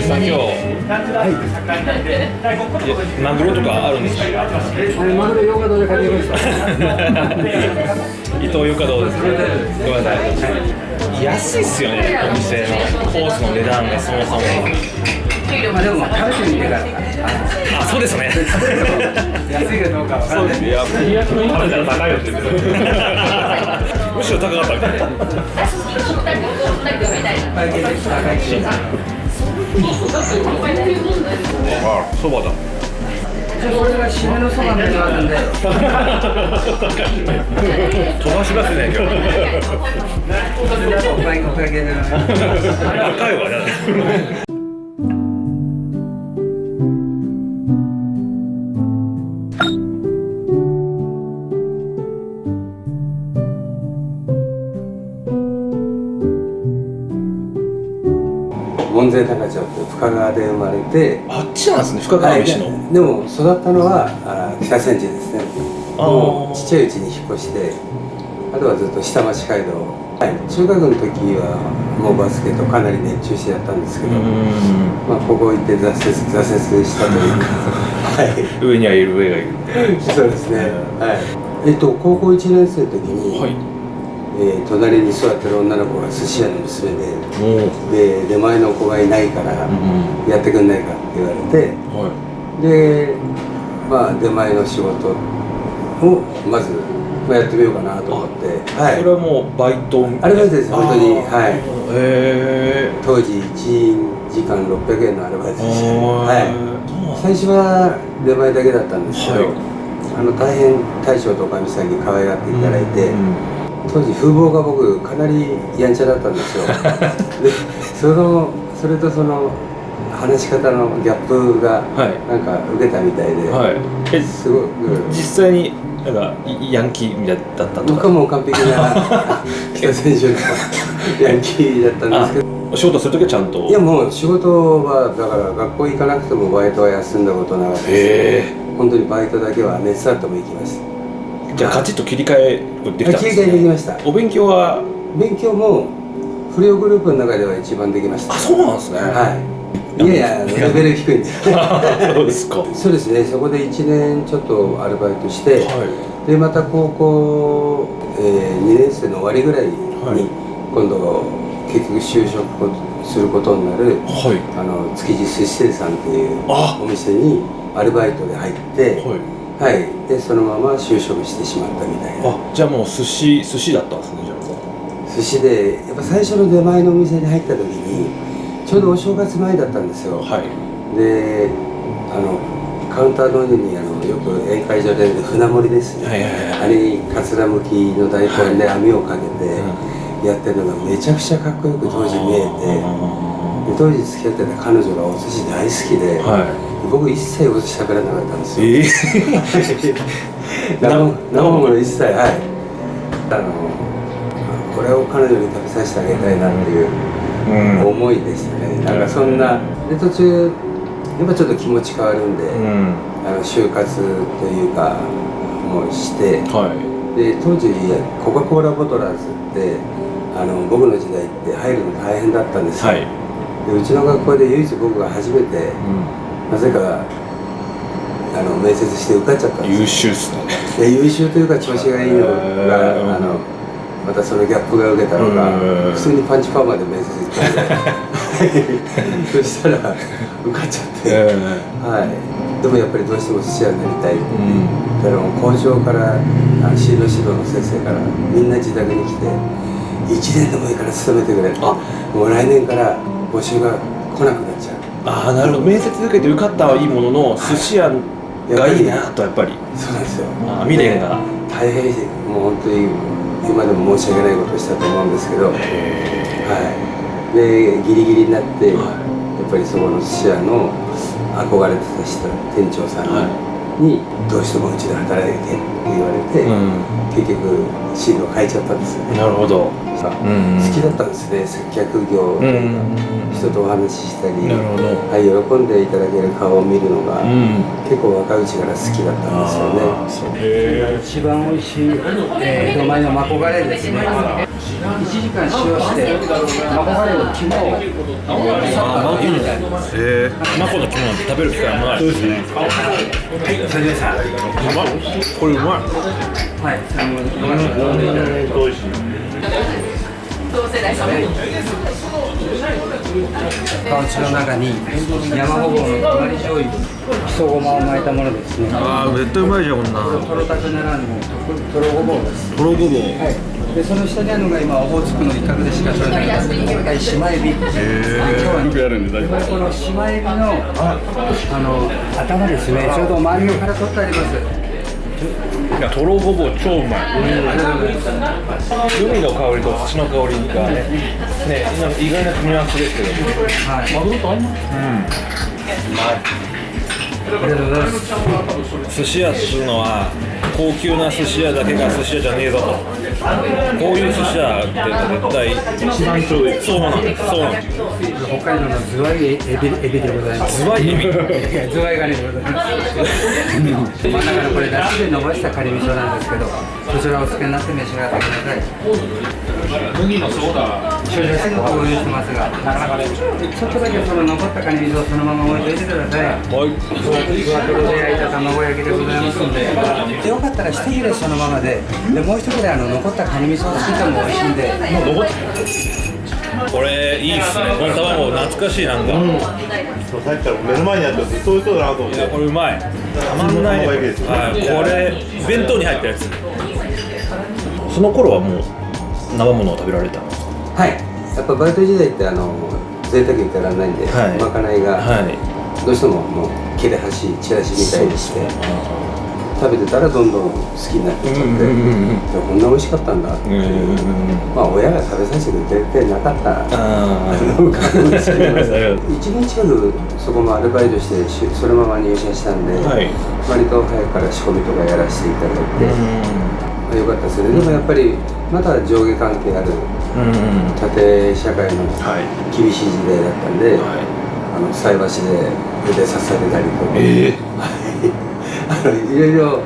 さん今日、マグロとかあるんですか？マグロヨーカドーで買ってきました。伊東ヨーカドーですね。ごめんなさい。安いっすよね、お店のコースの値段がそもそも。まあでも食べてみてから。あ、そうですね。安いかどうかわかんない。いや、食べたら高いよって言ってむしろ高かったみたいな。あ、そばだ。これが締めのそばみたいなのあるんで。飛ばしますね、今日。おかげで。高いわね。門前仲町って深川で生まれて、あっちなんですね、深川飯の。でも育ったのは北千住ですね。もうちっちゃいうちに引っ越して、あとはずっと下町街道。はい、中学の時はもうバスケとかなり熱中してやったんですけど、まあここ行って挫折したというか、はい、上にはいる、上がいる。そうですね。はい。高校1年生の時に、はい、隣に座ってる女の子が寿司屋の娘で、出前の子がいないからやってくんないかって言われて、はい、で、まあ出前の仕事をまずやってみようかなと思って、はい、それはもうバイトアルバイトです、本当に。はい。当時1時間600円のアルバイトでした。はい。最初は出前だけだったんですけど、大変大将とかみさんに可愛がっていただいて、当時風貌が僕かなりやんちゃだったんですよ。でそれとその話し方のギャップがなんか受けたみたいで、はい、すごく実際になんかヤンキーみたいだったとか。僕はもう完璧な北選手のヤンキーだったんですけど、仕事するときはちゃんと。いやもう仕事はだから学校行かなくてもバイトは休んだことなかったです。本当にバイトだけは熱あっても行きました。じゃあカチッと切り替えできたんですね。切り替えできました。お勉強は？勉強も不良グループの中では一番できました。あ、そうなんですね。はい。いやいやレベル低いんです。そうですか。そうですね。そこで1年ちょっとアルバイトして、でまた高校、2年生の終わりぐらいに今度結局就職することになる、築地寿司亭さんっていうお店にアルバイトで入って。はい、でそのまま就職してしまったみたいな。あ、じゃあもう寿司だったんですね。じゃあ寿司でやっぱ最初の出前のお店に入った時にちょうどお正月前だったんですよ。はい、でカウンターの上によく宴会場で船盛りですね、あれにかつらむきの大根で網をかけてやってるのがめちゃくちゃかっこよく当時見えて、で当時付き合ってた彼女がお寿司大好きで、僕一切お寿司食べられなかったんですよ。生もの一切、はい。これを彼女に食べさせてあげたいなっていう思いでしたね。なんかそんなで途中やっぱちょっと気持ち変わるんで、就活というかもして、で当時コカ・コーラボトラーズって僕の時代って入るの大変だったんですよ。でうちの学校で唯一僕が初めて、なぜか面接して受かっちゃったんですよ。優秀っすね。優秀というか調子がいいのがまたそのギャップが受けたのが普通にパンチパーマで面接行ったんでそしたら受かっちゃって、はい、でもやっぱりどうしても寿司屋になりたいって言ったら工場から進路指導の先生からみんな自宅に来て1年でもいいから勤めてくれって、もう来年から募集が来なくなっちゃう。ああ、なるほど。面接受けて受かったはいいものの、寿司屋がいいなとやっぱり。そうなんですよ。未練が大変もう本当に今でも申し訳ないことをしたと思うんですけど、はい。でギリギリになって、やっぱりそこの寿司屋の憧れてた人店長さんにどうしてもうちで働いてって言われて、結局進路変えちゃったんですよね。なるほど。好きだったんですね、接客業というか、人とお話ししたり、はい、喜んでいただける顔を見るのが、結構若いうちから好きだったんですよね。一番美味しい江戸前のマコガレーですね。1時間使用してマコガレーの肝を入れてあります。マコの肝なんて食べる機会もない。そうですね。はい、それでさ、うまい。これうまい。はい、それも飲んでいただいて美味しい。パウチの中に山ごぼうの隣醤油、木曽ごまを巻いたものですね。ああ、絶対うまいじゃんこんな。トロタクならぬトロごぼうです。トロごぼう。はい。でその下にあるのが今オホーツクの一角でしか取れないんですけど、これシマエビ。今日はこのシマエビの頭ですね。ちょうど周りの殻取ってあります。いや、トロごぼう超うまい。海の香りと土の香りがね、意外な組み合わせですけど。はい。マグロと合う？うん。うまい。ありがとうございます。寿司屋っつうのは高級な寿司屋だけが寿司屋じゃねえぞと。こういう寿司屋って絶対一番ちょうどいい。そうなんです。そうなんです。北海道のズワイエビでございます。ズワイエビ。ズワイガニでございます。真ん中のこれだしで伸ばしたカニ味噌なんですけど、こちらをお付けになって召し上がってください。麦のソーダ少々すぐ購入してますが、なかなかね、ちょっとだけその残ったカニ味噌をそのまま置いといてください。はい。ふわとろで焼いた卵焼きでございますので、でよかったら一切れそのままで、もう一切れ残ったカニ味噌をつけても美味しいんで。これいいっすね。この卵懐かしいなんか。そうさっきから目の前にあってずっと美味しそうだなと思って。いやこれうまい。たまんないね。はい。これ弁当に入ったやつ。その頃はもう生ものを食べられたんですか？はい。やっぱバイト時代って贅沢言ってらんないんで、はい、まかないが、はい、どうしてももう切れ端チラシみたいにして。食べてたらどんどん好きになってきちゃって、こんな美味しかったんだって、まあ親が食べさせてくれてなかったのかもしれません。1年近くそこもアルバイトしてそのまま入社したんで、はい、割と早くから仕込みとかやらせていただいて、まあ、よかったですね。でもやっぱりまだ上下関係ある縦社会の厳しい時代だったんで、菜箸で腕刺されたりとか。いろいろ、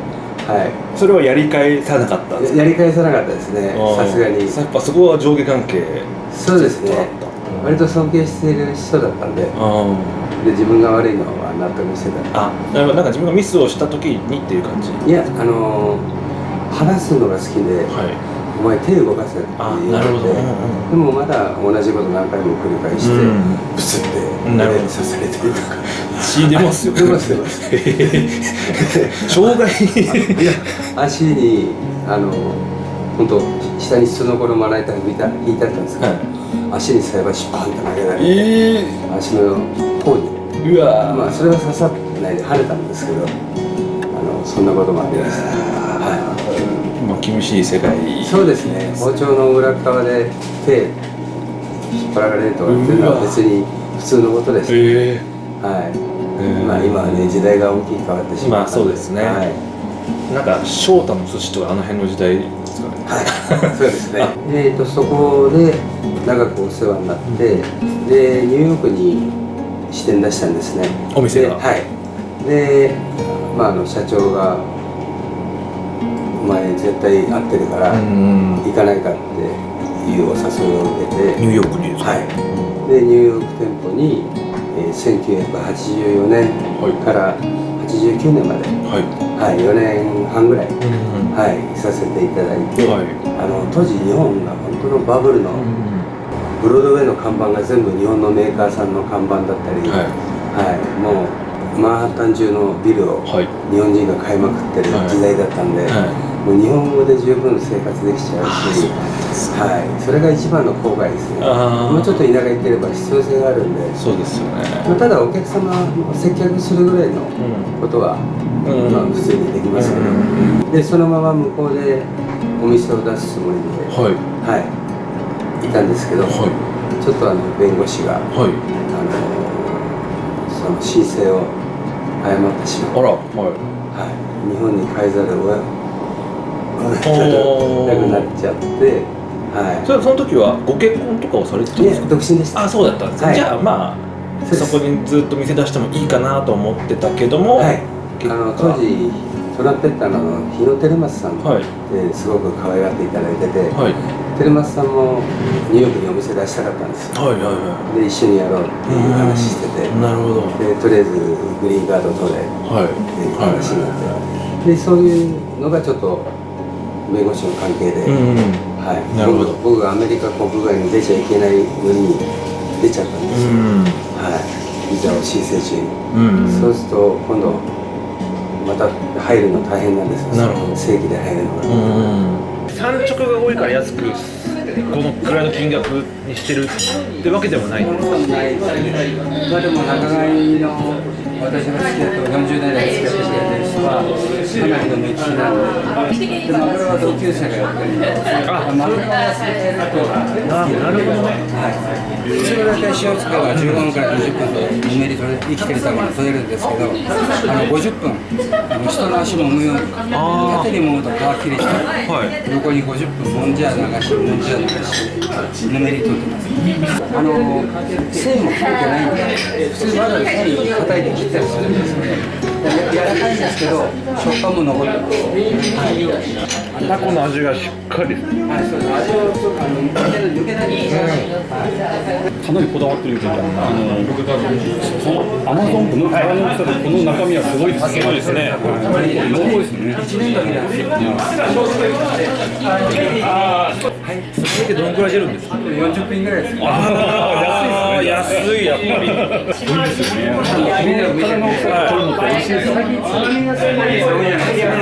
はい。それはやり返さなかったんですか？やり返さなかったですね。さすがに。やっぱそこは上下関係。そうですね。割と尊敬している人だったんで。で自分が悪いのは納得してた。なんか自分がミスをした時にっていう感じ。いや話すのが好きで。はい。お前手動かせって言われて、でもまだ同じこと何回も繰り返して、ブスって胸に刺されてるとか。血出ますよ。出ます。障害。いや、足に本当下に普通の頃まな板引いてあったんですけど、足に菜箸バンと投げられて、足の甲に。うわ。まあそれは刺さってないで腫れたんですけど、そんなこともありました。はい。厳しい世界。そうですね。包丁の裏側で手引っ張られるとかっていうのは別に普通のことです。はい。まあ今はね時代が大きく変わってしまう。まあそうですね。はい。なんか翔太の寿司とかあの辺の時代ですかね。はい。そうですね。そこで長くお世話になって、でニューヨークに支店出したんですね。お店が。はい。で、まあ社長がお前絶対合ってるから行かないかっていうお誘いを受けて、ニューヨークにですか？はい。でニューヨーク店舗に1984年から89年まで、はい、4年半ぐらい、はい、いさせていただいて、当時日本が本当のバブルのブロードウェイの看板が全部日本のメーカーさんの看板だったり、はい、もうマンハッタン中のビルを日本人が買いまくってる時代だったんで、もう日本語で十分生活できちゃうし、はい、それが一番の後悔ですね。もうちょっと田舎行ってれば必要性があるんで。そうですよね。ただお客様を接客するぐらいのことは、まあ普通にできますけど、でそのまま向こうでお店を出すつもりで、はい、いたんですけど、ちょっと弁護士が、その申請を誤ってしまって、日本に帰ざるをなくなっちゃって、その時はご結婚とかをされてたんですか？独身でした。そうだったんですね。じゃあまあそこにずっと店出してもいいかなと思ってたけども、当時トランペッターの日野輝松さんってすごく可愛がっていただいてて、テレマスさんもニューヨークにお店出したかったんですよ。はいはいはで一緒にやろうっていう話してて、い。なるほど。でとりあえずグリーンカード取れってはい。いう話になって、でそういうのがちょっと弁護士の関係で、はい、なるほど。僕がアメリカ国外に出ちゃいけないのに出ちゃったんですよ。はい、ビザを申請中に。そうすると今度また入るの大変なんですよ。なるほど。正規で入るのが。産直が多いから安くこのくらいの金額にしてるってわけでもないんですか。ないですね。まあでも仲買の私が好きだと40年代付き合ってくれてる人はかなりの目利きなんで、でマグロは同級生がやってるんで、マグロは忘れてると好きなんで、普通だいたい塩使いは15分から20分でぬめり取れ生きてるために取れるんですけど、50分人の足もむように縦に揉むと皮切れちゃう、横に50分もんじゃ流しもんじゃ流しぬめり取ってます。繊も切れてないんで、普通まだ繊維硬いで切ったりするんですよね。柔らかいんですけど食感も残ってます。タコの味がしっかり。はい、そうです。味を抜けないんですよ。かなりこだわってるみたいな。アマゾンの殻の大きさでこの中身はすごいですね。すごいですね。濃厚ですね。1年だけなんですよ。それでどのくらい出るんですか。40分ぐらいです。ああ、安いやっぱり。すごいですよね。殻の大きさがこれも美味しいですよ。最近つまみがすごいそうじゃないですか。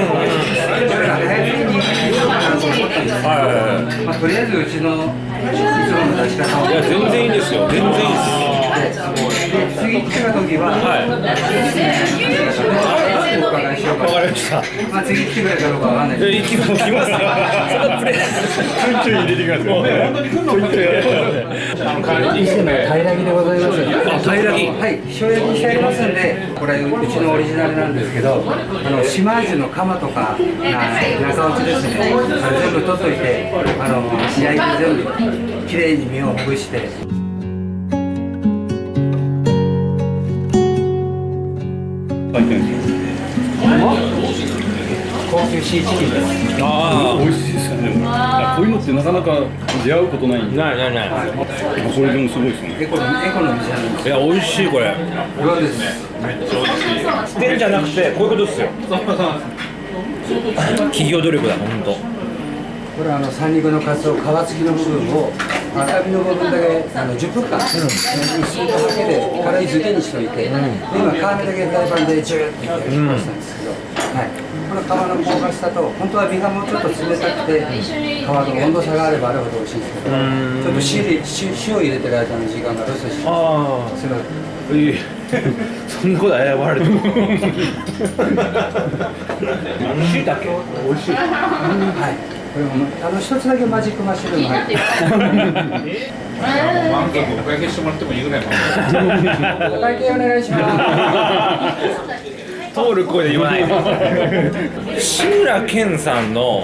まあとりあえずうちのいつもの出し方を。いや全然いいですよ。全然いいです。次来た時は、お伺いしようか。わかりました。まあ次来てくれるかどうかわかんないです。来ますよ。そのプレー。ちょい入れてきますよ。本当に来るのか。伊勢の平木でございます。平木。はい、塩焼きしてありますんで、これうちのオリジナルなんですけど、島味の釜とか中落ちですね。全部取っといて、焼いて全部きれいに身をほぐして。高級シーチキンです。美味しいですよね。こういうのってなかなか出会うことないんで。ない。これでもすごいですね。エコの店なんです。いや美味しいこれ。どうです。捨てんじゃなくてこういうことですよ。企業努力だ本当。これ三陸のカツオ皮付きの部分を赤身の部分だけ10分間薄いだけで軽い漬けにしておいて、今皮目だけフライパンでジューッてやりましたんですけど、はい、この皮の香ばしさと本当は身がもうちょっと冷たくて皮の温度差があればあるほど美味しいんですけど、ちょっと塩入れてる間の時間がロスして、それそんなこと謝られても。しいたけ美味しい。はい。これも一つだけマジックマッシュルーム入ってる。満足お会計してもらってもいいぐらいの。お会計お願いします。通る声で言わない。志村けんさんの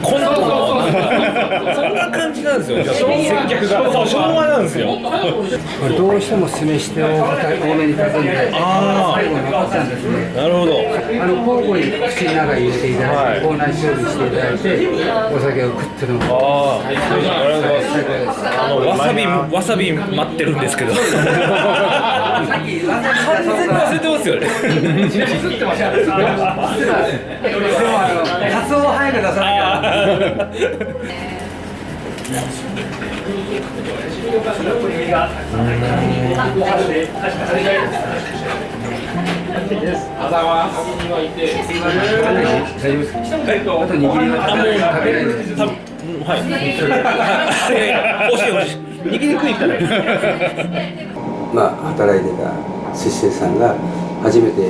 コントのそんな感じなんですよ。接客がそう昭和なんですよ。これどうしても酢飯を多めに炊くんで、最後に残ったんですね。なるほど。交互に口の中に入れていただいて、口内調理していただいて、お酒を食ってるの。ありがとうございます。わさび待ってるんですけど。完全に忘れてますよね。でもカツオを早く出さなきゃ。あと握りは食べないです。はい。惜しい。握り食いから。まあ働いてた寿司屋さんが初めて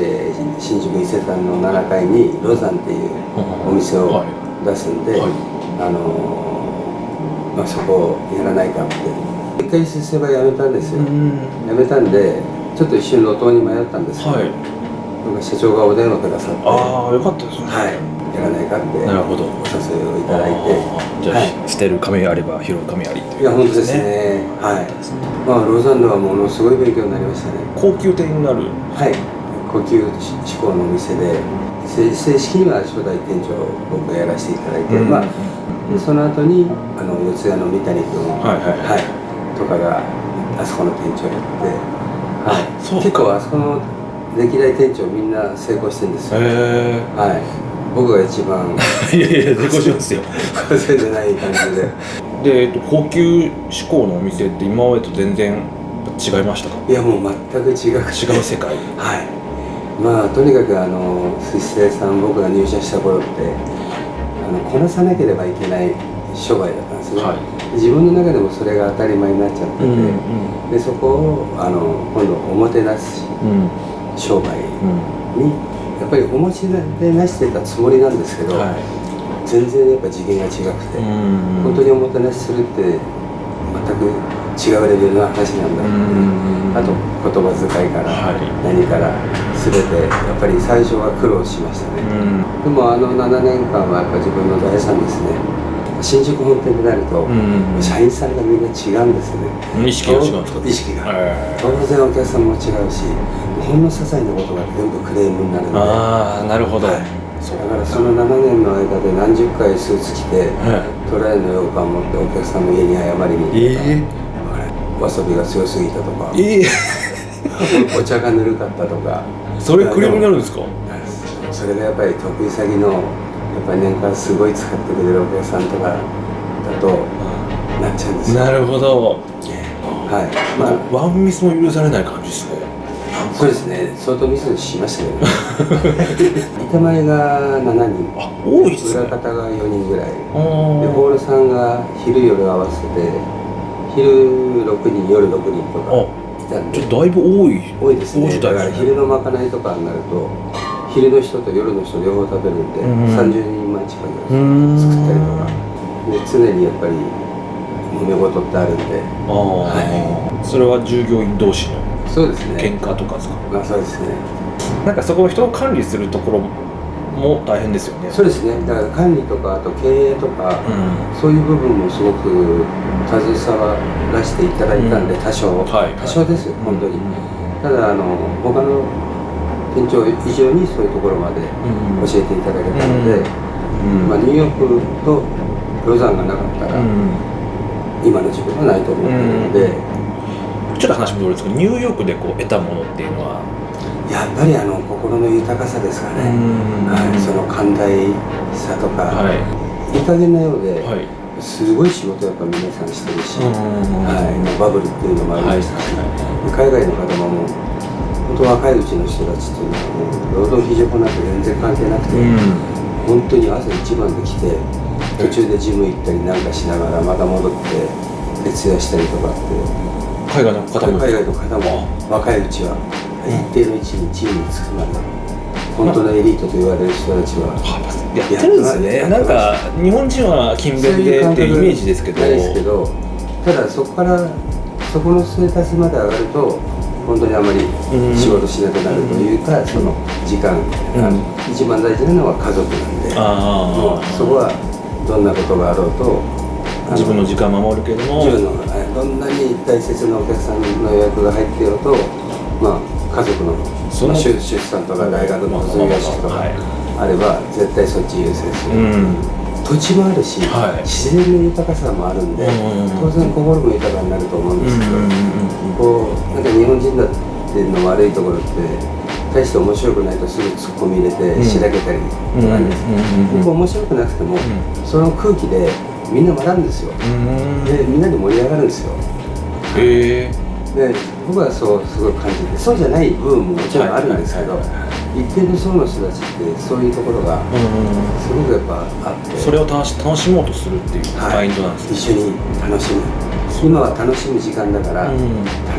新宿伊勢丹の7階にロザンっていうお店を出すんで、まあそこをやらないかって一回寿司屋やめたんですよ。やめたんでちょっと一瞬路頭に迷ったんですけど、社長がお電話くださって、ああよかったですね。はい、やらないかってお誘いをいただいて、じゃあ捨てる紙あれば拾う紙ありっていう。いや本当ですね。はい。まあロザンではものすごい勉強になりましたね。高級店になる。はい。高級志向のお店で正式には初代店長を僕がやらせていただいて、まあでその後に四谷の三谷君、とかがあそこの店長やって、結構あそこの歴代店長みんな成功してるんですよ。僕が一番いやいや成功しますよ稼いでない感じで。で高級志向のお店って今までと全然違いましたか？いやもう全く違う違う世界。まあとにかく水星さん、僕が入社した頃ってこなさなければいけない商売だったんですね、自分の中でもそれが当たり前になっちゃってて、でそこを今度おもてなし商売にやっぱりおもてなしてたつもりなんですけど、全然やっぱ次元が違くて、本当におもてなしするって全く違うレベルの話なんだって、あと言葉遣いから何から全てやっぱり最初は苦労しましたね、でも7年間はやっぱ自分の財産ですね。新宿本店になると、社員さんがみんな違うんですね。意識が違うんですか？意識が、当然お客さんも違うし、ほんの些細なことが全部クレームになるので。なるほど、だからその7年の間で何十回スーツ着て、トライの羊羹持ってお客さんの家に謝りに行って、わさびが強すぎたとか、お茶がぬるかったとか。それクレームになるんですか？それがやっぱり得意先のやっぱり年間すごい使ってくれるお客さんとかだとなっちゃうんですよ。なるほど。ワンミスも許されない感じですね。そうですね、相当ミスしましたけどね板前が7人、多いですね。裏方が4人ぐらいで、ホールさんが昼夜合わせて昼6人夜6人とかいたんで、ちょっとだいぶ多いですね。だから昼のまかないとかになると昼の人と夜の人両方食べるんで、30人前近く作ったりとかで、常にやっぱり揉め事ってあるんで。それは従業員同士のそうですね、喧嘩とかですか？そうですね。なんかそこを人を管理するところも大変ですよね。そうですね、だから管理とかあと経営とか、そういう部分もすごく携わらせていただいたんで、多少ですよ、本当に。ただ他の店長以上にそういうところまで教えていただけたので、ニューヨークとロザンがなかったら、今の自分はないと思っているので。ちょっと話戻るんですけど、ニューヨークで得たものっていうのはやっぱり心の豊かさですかね。その寛大さとか、いい加減なようで、すごい仕事やっぱ皆さんしてるし、バブルっていうのもありましたし、海外の方も本当若いうちの人たちっていうのはもう労働非常なんて全然関係なくて、本当に朝一番で来て途中でジム行ったりなんかしながらまた戻って徹夜したりとかって。海外の方も若いうちは一定の位置にチームにつくまで本当のエリートと言われる人たちはやってるんですね。なんか日本人は勤勉でっていうイメージですけど、ただそこからそこのステータスまで上がると本当にあまり仕事しなくなるというか、その時間、一番大事なのは家族なんで、そこはどんなことがあろうと自分の時間守るけども、どんなに大切なお客さんの予約が入ってようと、家族の出産とか大学の卒業式とかあれば絶対そっち優先する、土地もあるし、自然の豊かさもあるんで、当然心も豊かになると思うんですけど、なんか日本人だっての悪いところって大して面白くないとすぐツッコミ入れてしらけたりとかね、僕面白くなくてもその空気でみんな笑うんですよ。でみんなで盛り上がるんですよ。で僕はそうすごい感じて、そうじゃない部分ももちろんあるんですけど、一定の層の人たちってそういうところがすごくやっぱあって、それを楽しもうとするっていうマインドなんですね。一緒に楽しむ、今は楽しむ時間だから楽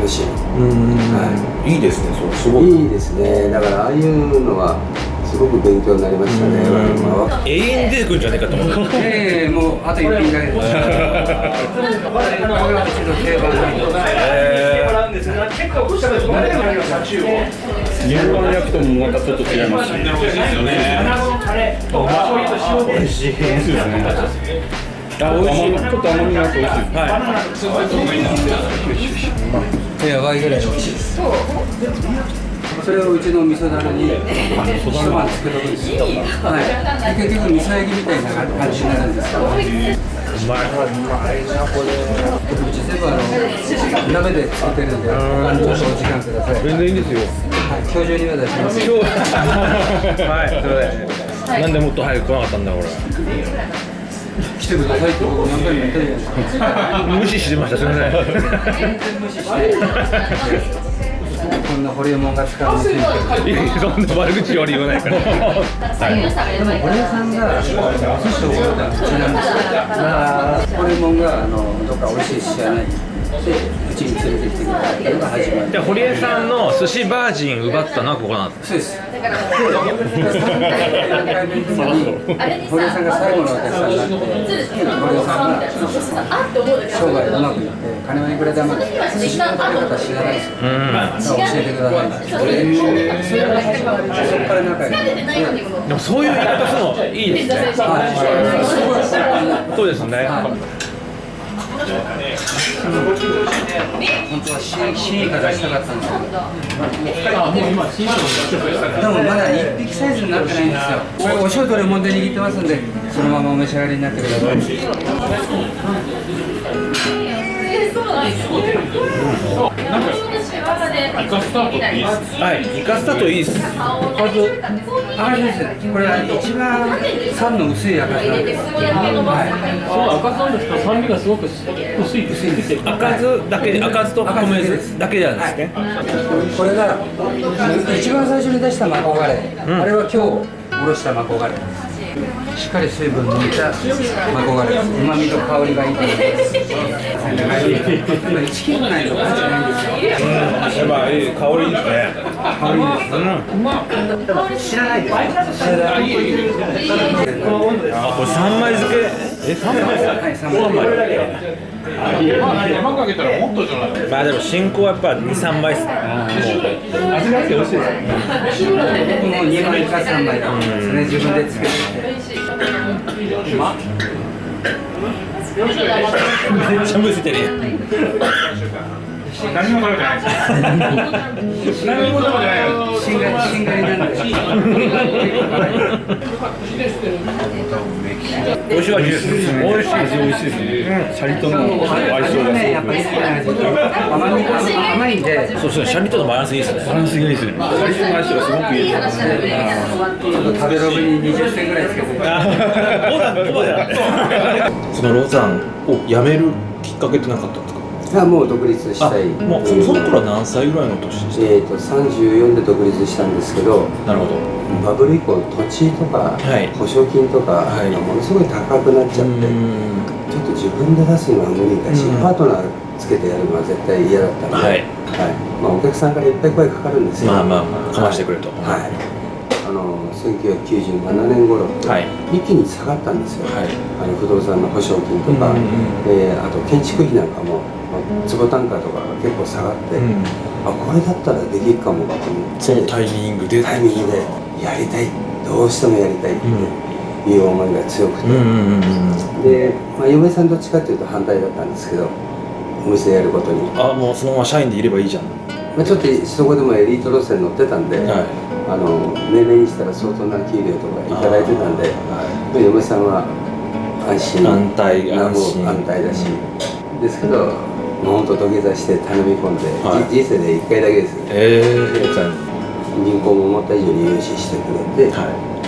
しむ、いいですね。それすごいいいですね。だからああいうのはすごく勉強になりましたね。永遠に出てくるんじゃないかと思って。もうあと1品だけです。日本の焼きともまたちょっと違いますし、美味しいですね。ちょっと甘みがあって美味しいです。やばいぐらい美味しいです。それをうちの味噌だるに一晩つけとくんですよ。はい。で結局味噌焼きみたいな感じになるんですけど。うまいなこれ。うち全部鍋で作ってるんで、ちょっとお時間ください。全然いいんですよ。はい。今日中には出します。はい、それで。なんでもっと早く来なかったんだ、俺。来てくださいって僕何回も言ったじゃないですか。無視してました、すみません。全然無視して。こんなホリエモンが使うのせんけど。いや、そんな悪口は言わないから。はい。でも堀江さんがお寿司を作ったうちなんですよ。ホリエモンがどっか美味しい寿司屋ないでうちに連れてきてくれたのが始まり。で、堀江さんの寿司バージン奪ったのはここなんです。そうです。3回目の時に堀江さんが最後のお客さんになって堀江さんが商売うまくいって金はいくらでも寿司の食べ方知らないですよ。教えてくださいって。そこから仲良くなって。でもそういう言い方するのいいですね。そうですね。本当は新イカ出したかったんですけどでもまだ1匹サイズになってないんですよ。これお塩とレモンで握ってますんでそのままお召し上がりになってください。イカスタートっていいですね。はい、イカスタートいいです。赤酢です。これは一番酸の薄い赤酢なんです。そう赤酸ですと酸味がすごく薄いです。赤酢だけ、赤酢と米酢だけじゃないですね。これが一番最初に出したマコガレー、あれは今日おろしたマコガレーです。しっかり水分抜いたマコガレーです。旨味と香りがいいと思います。今チキンないと感じないんですよ。やっぱいい香りいいですね。香りいいです。知らないです。知らない。あ、これ3枚漬け。3枚ですか。はい、3枚。手間かけたらもっとじゃない。まあでも進行はやっぱ2、3枚ですね。味があって美味しいです。僕も2枚か3枚だと思うんですね。自分で作って。めっちゃむせてるやん。何も食べてないです。何も食べてないよ。しんがりなんで。美味しい味です。美味しいです。美味しいですね。シャリとの相性がね、やっぱり好きな味で甘いんで。そうですね、シャリとのバランスいいですね。バランスがいいですね。シャリとの相性がすごくいいですね。食べログに20点ぐらいつけて。そのロザンを辞めるきっかけってなかったんですか。もう独立したい。もうその頃は何歳ぐらいの年でした。34で独立したんですけど、なるほど。バブル以降土地とか保証金とかがものすごい高くなっちゃって、ちょっと自分で出すのは無理だし、パートナーつけてやるのは絶対嫌だったので、まあお客さんからいっぱい声かかるんですよ。まあまあかましてくれと。はい。1997年頃って一気に下がったんですよ。不動産の保証金とか、あと建築費なんかも坪単価とかが結構下がって、あ、これだったらできるかもと思って、そのタイミングでやりたい、どうしてもやりたいっていう思いが強くて、で、まあ、嫁さんどっちかっていうと反対だったんですけど、お店やることに。あ、もうそのまま社員でいればいいじゃん。まあ、ちょっとそこでもエリート路線乗ってたんで、年齢にしたら相当な給料とかいただいてたんで、嫁さんは安泰だし、ですけど、もう本当土下座して頼み込んで、人生で1回だけです。銀行も思った以上に融資してくれて、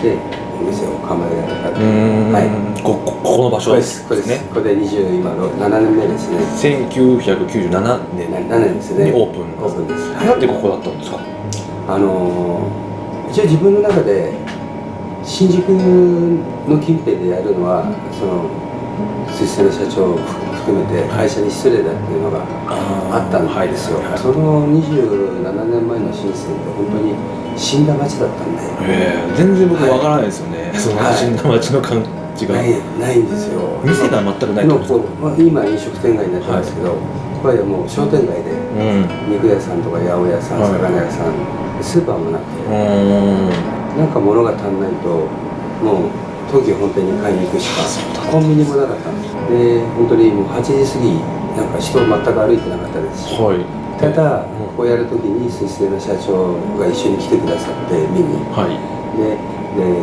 でお店を構えられた。この場所ですね。これで今7年目ですね。1997年ですね。オープンです。なんでここだったんですか。一応自分の中で新宿の近辺でやるのはその寿司屋の社長を含めて会社に失礼だっていうのがあったんですよ。その27年前の深センって本当に死んだ町だったんで、全然僕わからないですよね。その死んだ町の感じがないんですよ。店が全くないと思うんです。今飲食店街になってますけど、これはもう商店街で肉屋さんとか八百屋さん、魚屋さん、スーパーもなくて、なんか物が足んないともう東急本店に買いに行くしかコンビニもなかったんです。で本当にもう8時過ぎなんか人全く歩いてなかったですし、はいただこうやるときに水星の社長が一緒に来てくださって見に、はいで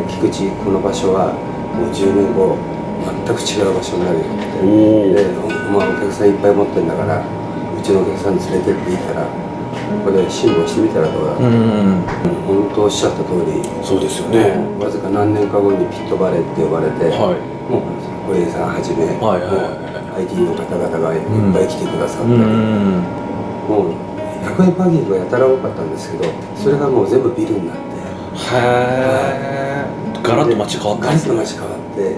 菊池この場所はもう10年後全く違う場所になるよっておで、まあ、お客さんいっぱい持ってるんだからうちのお客さん連れてっていいからこれ辛抱してみたらどうだ、本当おっしゃった通りそうですよね。わずか何年か後にピットバレーって呼ばれて、はいもう堀江さんはじめ、はいはいもう IT の方々がいっぱい来てくださったり、もう100円パーキングがやたら多かったんですけどそれがもう全部ビルになってへー、ガラッと街変わったんですね。ガラッと街変わって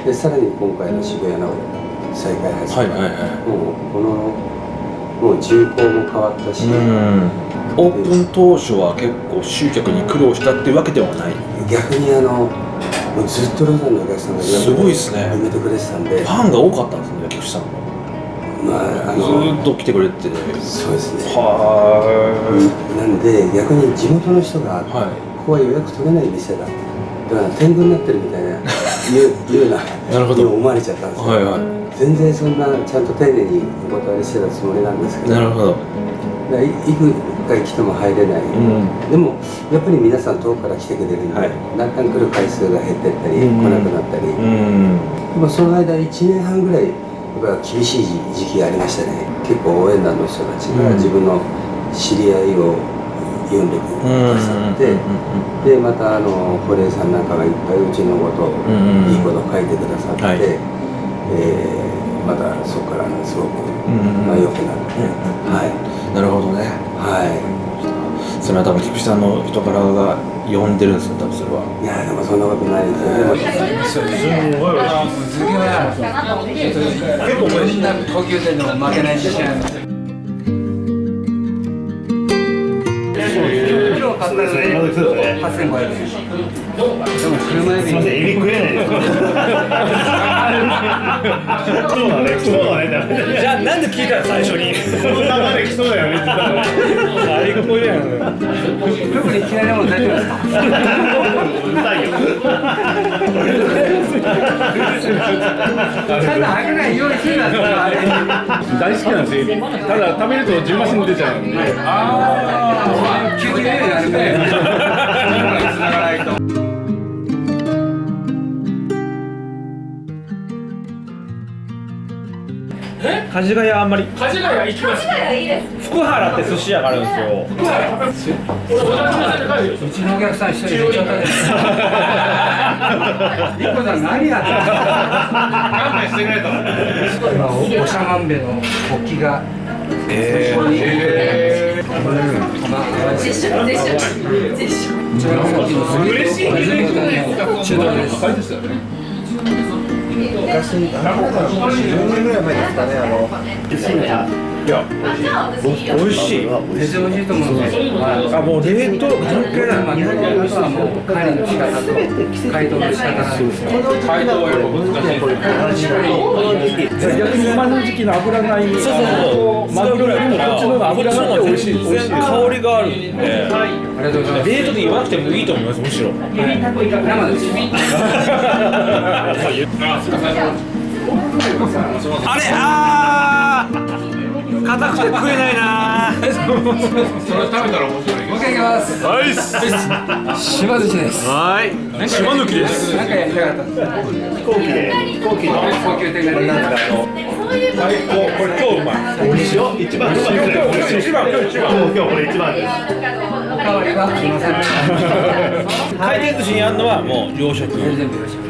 でさらに今回の渋谷の再開発はいはいはい。もうこのもう人口も変わったし、オープン当初は結構集客に苦労したっていうわけではない。逆にもうずっとロザンのお客さんがすごいですね。埋めてくれてたんでファンが多かったんですね、菊池さんも。まあずーっと来てくれて。そうですねはなんで逆に地元の人が、い。はここは予約取れない店だだから天狗になってるみたいな言うななるほどに思われちゃったんですよ、はいは全然そんなちゃんと丁寧にお断りしてたつもりなんですけい。どなるほど。だからいく回来ても入れない、でもやっぱり皆さん遠くから来てくれるんで、はいだんだん来る回数が減ってったり、うん来なくなったり、でもその間1年半ぐらいやっぱ厳しい時期がありましたね。結構応援団の人たちが自分の知り合いを読んでくださって、でまた堀江さんなんかがいっぱいうちのことを、いいことを書いてくださって、はいまたそこからすごく、まあ、良くなって、なるほどね。はいそれは多分菊池さんの人柄が呼んでるんですよ、多分それは。いやでもそんなことないですよ。でもすんごい美味しい。続きは結構これみんな高級店でも負けない自信あります。今日買ったので8500円。でも車エビ。すみません、エビ食えないです。そうだね、そうだね。じゃあなんで聞いたの最初に。この流れ来そうだよね。最高じゃん。特に嫌いなもの大丈夫ですか？うるさいよ。ちゃんとあげないようにするなってあれ。大好きなんですよ。ただ食べるとじんましん出ちゃうんで。急にねあれね。つながないと。梶ヶ谷あんまり。梶ヶ谷行きます福原って寿司屋があるんですよ。うちのお客さん一人で行っちゃったじゃない。リコさん何やってんの？勘弁してくれと。今おしゃまんべの国旗が嬉しい気づきないですか？高いですよね。昔10年ぐらい前ですかねいや、美味しい。全然美味しいと思うんですよ。あ、もう冷凍関係ない。あとはもう管理の仕方と解凍の仕方なんですよ。解凍はやっぱ難しい。逆に今の時期の油がいい。マグロよりもこっちの方が油があって美味しい。美味しい。香りがあるんで。ありがとうございます。冷凍で言わなくてもいいと思います。むしろ。生です。あれ、あー、硬くて食えないな。それ食べたら面白い。もう一回いきます。はいっす。島寿司です。はい。島抜きです。なんかやりたかったんです。飛行機の高級店がなんか最高。これ超うまい。美味しいよ。一番うまいですね。一番今日一番。今日これ一番です。おかわりはすみません。回転寿司にあるのはもう洋食。全部よろしく。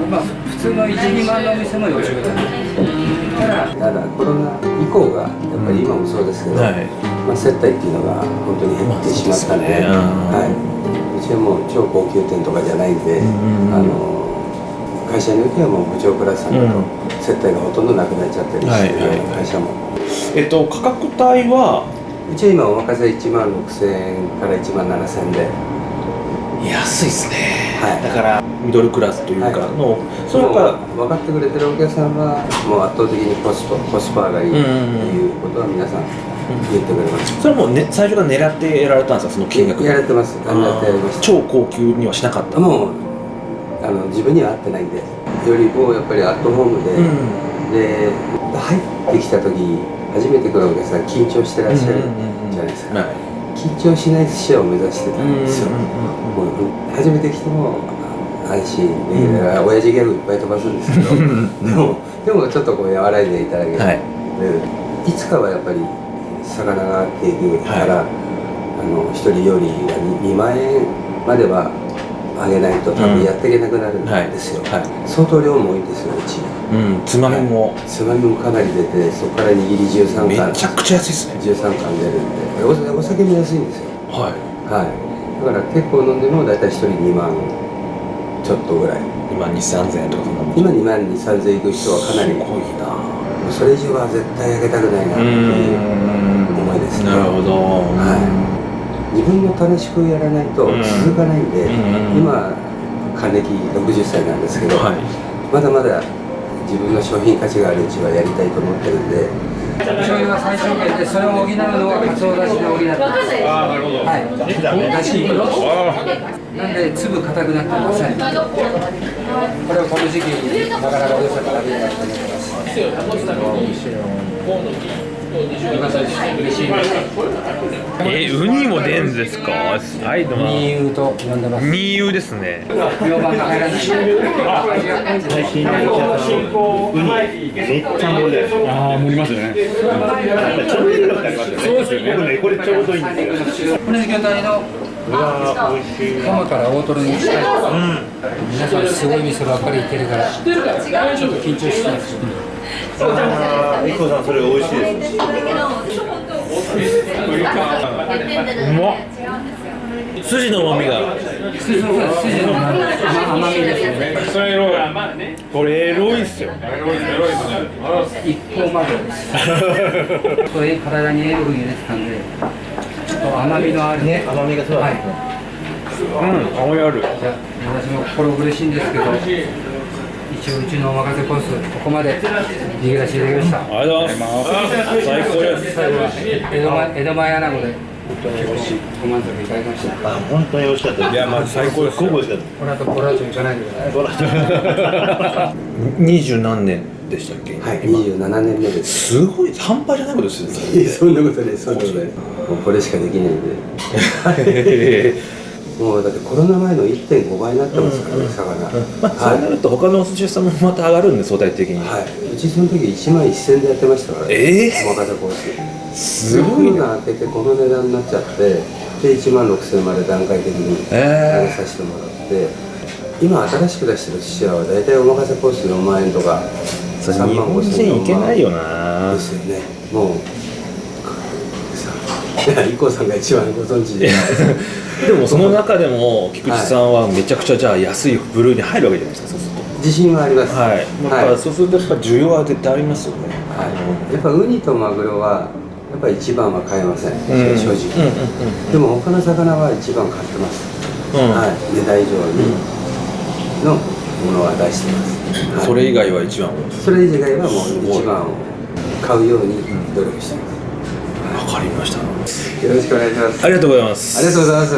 まあ普通の1、2万のお店も洋食だね。ただコロナ以降がやっぱり今もそうですけど、はいまあ、接待っていうのが本当に減ってしまったんで、はい、うちはもう超高級店とかじゃないんで、会社によってはもう部長クラスさんだと接待がほとんどなくなっちゃったりしてるような会社も、価格帯はうちは今お任せ1万6000円から1万7000円で、安いですね。はいだからミドルクラスというかの、それもうはやっ分かってくれてるお客さんはもう圧倒的にコスパがいいっていうことは皆さん言ってくれます。ぱそれはもうね最初から狙ってやられたんですか、その金額やられてます。やってやりました。超高級にはしなかった。もう自分には合ってないんで、よりもやっぱりアットホームで、で入ってきた時初めて来るお客さん緊張してらっしゃるじゃないですか、緊張しない寿司屋を目指してたんですよ、もう初めて来ても安心できるから親父ギャグいっぱい飛ばすんですけどでもちょっとこう和らいでいただける、いつかはやっぱり魚がっていうから、1人料理が2万円まではあげないと多分やっていけなくなるんですよ、相当量も多いんですようち、つまみもかなり出て、そこから握り13貫めちゃくちゃ安いですね。13貫出るんで、お酒も安いんですよ、だから結構飲んでも大体1人2万ちょっとぐらい、2万2、3000円とかそんなもん。今2万2、3000円いく人はかなりすごいな。それ以上は絶対あげたくないなっていう思いですね。なるほど。自分も楽しくやらないと続かないんで、今還暦60歳なんですけど、まだまだ自分の商品価値があるうちはやりたいと思ってるんで、醤油は最小限で、それを補うのはかつおだしで補ってます。ああ、なるほど。はい。だしなんで粒硬くなってません。これをこの時期なかなかおよそから食べたいと思ってます。ウニも出んですか？はい、どうも。ニーウと呼んでます。ニーウですね。評判が入らない。最近のウニめっちゃ盛りです。ああ、盛りますよね。ちょうどいいのってありますよね。そうですよね。僕ね、これちょうどいいんですよ。これ魚体のうわー、美味しい。鴨から大トロにしたい。皆さんすごい味噌ばっかりいけるから、ちょっと緊張してます。あー、ＩＫＫＯさんそれ美味しいです。うまっ。筋の旨味が。筋の甘みですね。それエロい。これエロいっすよ。一方までです。これ体に栄養分入れてたんで、ちょっと甘みのあるね。甘みがそうですね。甘みある。私も心苦しいんですけど、一応うちのお任せコースここまで逃げ出していただきました。ありがとうございます。最高です。最後は江戸前アナゴで結構ご満足いただきました。あ、本当に美味しかったです。いや、まず最高です。すごく美味しかっこの後ボラーチョ行かないでください。 20何年でしたっけ？はい、27年目です。すごい半端じゃないことですよね。そんなことない、そんなことない。もうこれしかできないんで。もうだってコロナ前の 1.5 倍になってますからね、魚。そうなると他のお寿司屋さんもまた上がるんで、相対的に。うちその時1万1000でやってましたからね。お任せコース。すごいコロナ明けてこの値段になっちゃって、で1万6000まで段階的に上げさせてもらって、今新しく出してる寿司屋は大体お任せコース4万円とか3日万本5千円人いけないよな。ですよね。もうIKKOさんが一番ご存知で。でもその中でも菊池さんはめちゃくちゃじゃあ安い部類に入るわけじゃないですか、そうすると。自信はあります。はい。やっぱそうするとやっぱ需要は絶対ありますよね。やっぱウニとマグロはやっぱり一番は買えません、正直。でも他の魚は一番買ってます。値段以上にのものは出してます。それ以外は一番。それ以外はもう一番を買うように努力してます。わかりました。よろしくお願いします。ありがとうございます。ありがとうございます。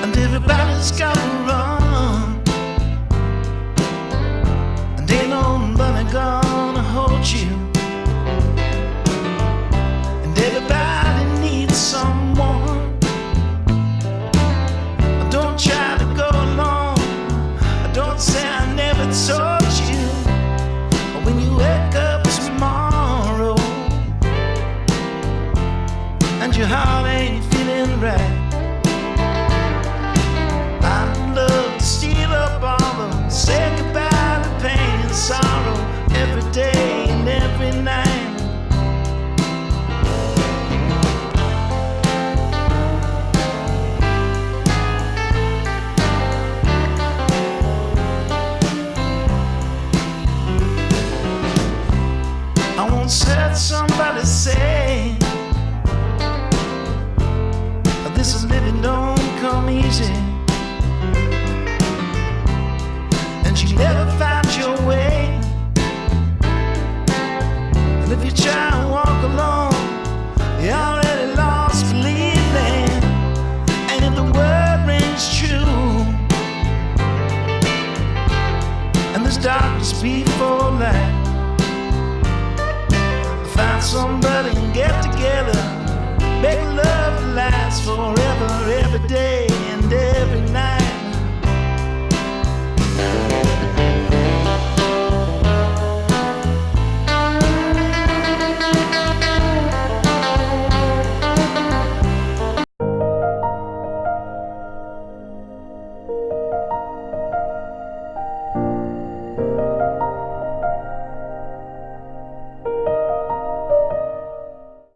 And everybody's got to run, and ain't nobody gonna hold you. And everybody needs someone. Don't try to go alone. Don't say I never told you. When you wake up tomorrow and your heart ain't feeling right, I'd love to steal up all the, say goodbye to pain and sorrow every day.